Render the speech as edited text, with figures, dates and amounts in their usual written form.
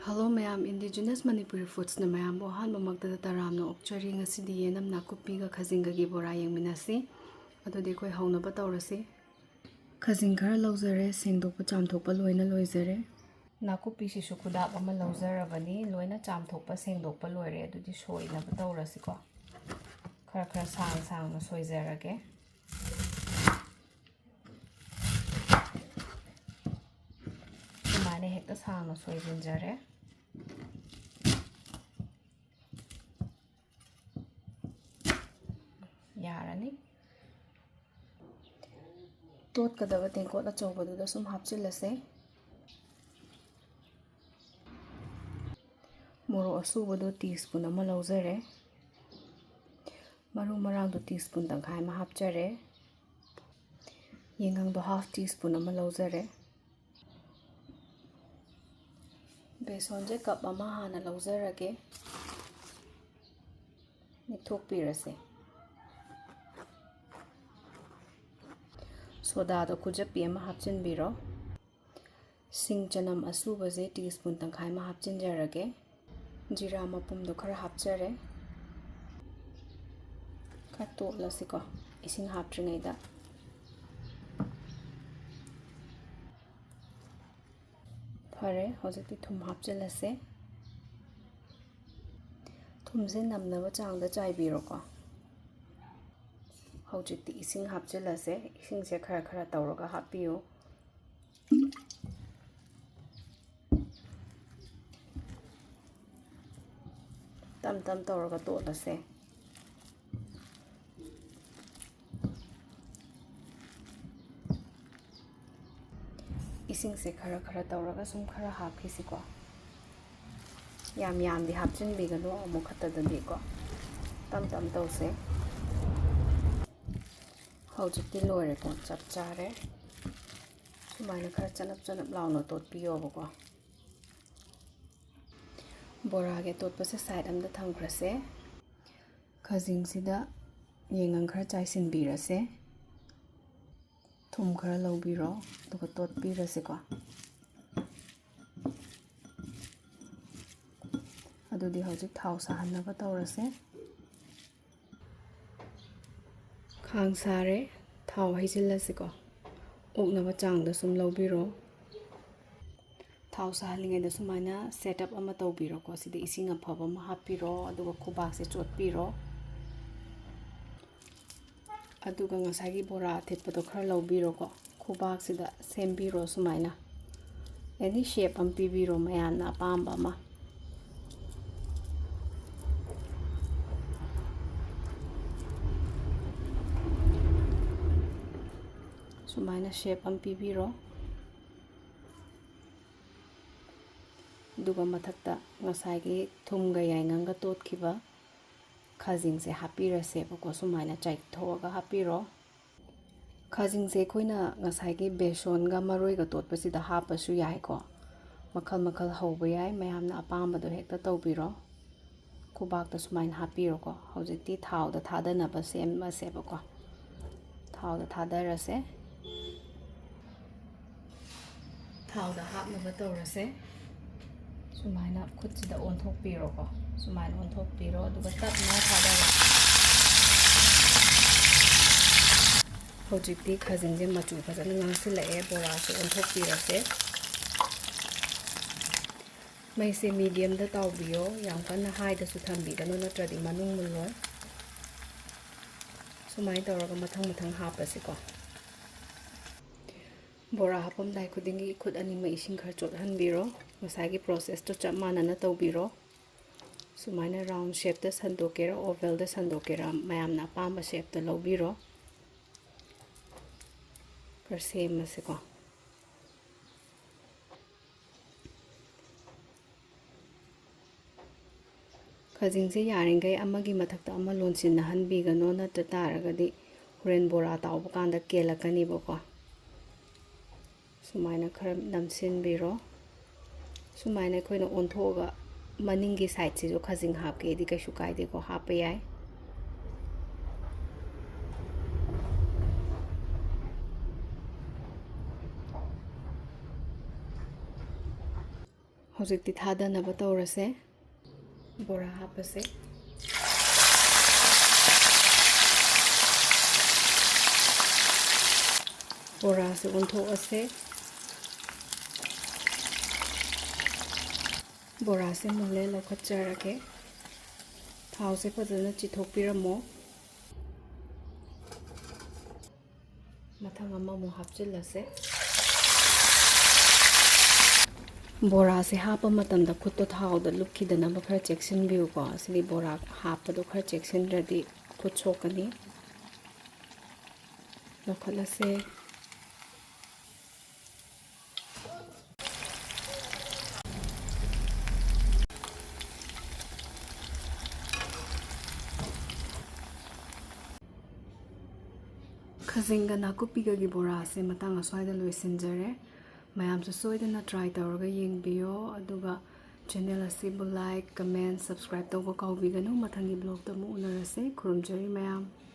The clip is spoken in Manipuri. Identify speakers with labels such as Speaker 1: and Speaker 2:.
Speaker 1: Hello mayam indigenous Manipuri foods na mayam bo han mamakta taram no okchari ngasidi yenam nakupi ga khazinga gi bora yengminasi adodi koi hauna ba tawrasi khajing khara lawjare sengdokpa chamthokpa loina loizare nakupi si su khudap ama lawjarabani loina chamthokpa sengdokpa loire adodi soina ba tawrasi ko khara khara sang sang ma soijarage mane hekta sang no soijinjare yarani tot kadaba tengkot achobadu sum hapchilase moro asubadu teaspoon ama lawjare maru marang do teaspoon tangkhai ma hapchare yengang do half teaspoon ama lawjare besan je cup ama hana lawjarage nithok pirase soda do kujapi ama hapchin biro sing chanam asuba je teaspoon tangkhai ma hapchin jarage jeera mapum do khara hapchare khato lasiko ising haptringai da fare hojati thum hapchilase thumje namnaba changda chaibiro ko hojiti ising hapchilase ising se khara khara tawraga hapiyo tam tam tawraga tolase ising se khara khara tawraga sum khara hapkhisi ko yam di hapchin bigano amu khata dadi ko tam tam tawse hojiti loire ko chap chare sumaina khara chanap lawno tot piyo ko bora ge tot pase side am da thamkrase khajing sida yengang khara chaisin birase thum khara lawbiro to tot pirase ko adudi hojik thau sahanaba tawrase khang sare thau haijilase ko oknaba changda sum lawbiro thau sahalingai da sumaina setup ama tawbiro ko sida ising afaba ma hapiro aduga khubak se chotpiro aduga ngasagi bora thitpado khara lawbiro ko khubak sida sembiro sumaina any shape am pibiro mayamna apamba ma sumaina shape am pibiro duga mathakta ngasagi thumga yainganga totkhiba khajing se hapirase bako sumaina chaik thoga hapiro khajing se khoina ngasagi besan ga maroi ga totpasida hapasu yai ko makhal makhal hoba yai mayamna apamba do hekta tawbiro khubak ta sumaina hapiro ko hojiti thau da thadana ba sem ma se bako thau da thadarase thau da hapna ba tawrase sumaina khutchida onthok piro ko sumaina onthok piro aduga tapna thadara hojiti khajing je machu phajana ngangsila e bora se onthok pirase mai se medium da tawbiyo yam kana high da su thambi da no natradi manung muloi sumai tawraga mathang mathang hapase ko bora hapam dai khudingi khud ani ma ising khar chot hanbiro masagi process to chap manana tawbiro sumaina round shape da sandokera oval da sandokera mayamna pamba shape da lawbiro kar same mase ko khajing se yaringai amagi mathakta ama lonsin na hanbigano na taragadi horen bora tawba kanda kelakani bako sumaina khara namsin biro sumaina khoina onthoga maningi side se jo khajing hapke di kaishu kaide ko hapa yai ꯍꯧꯖꯤꯛꯇꯤ ꯊꯥꯗꯅꯕ ꯇꯧꯔꯁꯦ ꯕꯣꯔꯥ ꯍꯥꯞꯄꯁꯦ ꯕꯣꯔꯥꯁꯦ ꯑꯣꯟꯊꯣꯛꯑꯁꯦ ꯕꯣꯔꯥꯁꯦ ꯃꯨꯜꯂꯦ ꯂꯧꯈꯠꯆꯔꯒꯦ ꯊꯥꯎꯁꯦ ꯐꯖꯅ ꯆꯤꯊꯣꯛꯄꯤꯔꯝꯃꯣ ꯃꯊꯪ ꯑꯃꯃꯨꯛ ꯍꯥꯞꯆꯤꯜꯂꯁꯦ ꯕꯣꯔꯥꯁꯦ ꯍꯥꯞꯄ ꯃꯇꯝꯗ ꯈꯨꯠꯇꯣ ꯊꯥꯎꯗ ꯂꯨꯞꯈꯤꯗꯅꯕ ꯈꯔ ꯆꯦꯛꯁꯤꯟꯕꯤꯌꯨꯀꯣ ꯑꯁꯤꯗꯤ ꯕꯣꯔꯥ ꯍꯥꯞꯄꯗꯣ ꯈꯔ ꯆꯦꯛꯁꯤꯟꯗ꯭ꯔꯗꯤ ꯈꯨꯠ ꯁꯣꯛꯀꯅꯤ ꯂꯧꯈꯠꯂꯁꯦ ꯈꯖꯤꯡꯒ ꯅꯥꯀꯨꯞꯄꯤꯒꯒꯤ ꯕꯣꯔꯥꯁꯦ ꯃꯇꯥꯡ ꯑꯁ꯭ꯋꯥꯏꯗ ꯂꯣꯏꯁꯤꯟꯖꯔꯦ ꯃꯌꯥꯝꯁꯨ ꯁꯣꯏꯗꯅ ꯇ꯭ꯔꯥꯏ ꯇꯧꯔꯒ ꯌꯦꯡꯕꯤꯌꯣ ꯑꯗꯨꯒ ꯆꯦꯅꯦꯜ ꯑꯁꯤꯕꯨ ꯂꯥꯏꯛ ꯀꯃꯦꯟ ꯁꯕꯁꯀ꯭ꯔꯥꯏꯕ ꯇꯧꯕ ꯀꯥꯎꯕꯤꯒꯅꯨ ꯃꯊꯪꯒꯤ ꯕ꯭ꯂꯣꯒꯇ ꯑꯃꯨꯛ ꯎꯅꯔꯁꯦ ꯈꯨꯔꯨꯝꯖꯔꯤ ꯃꯌꯥꯝ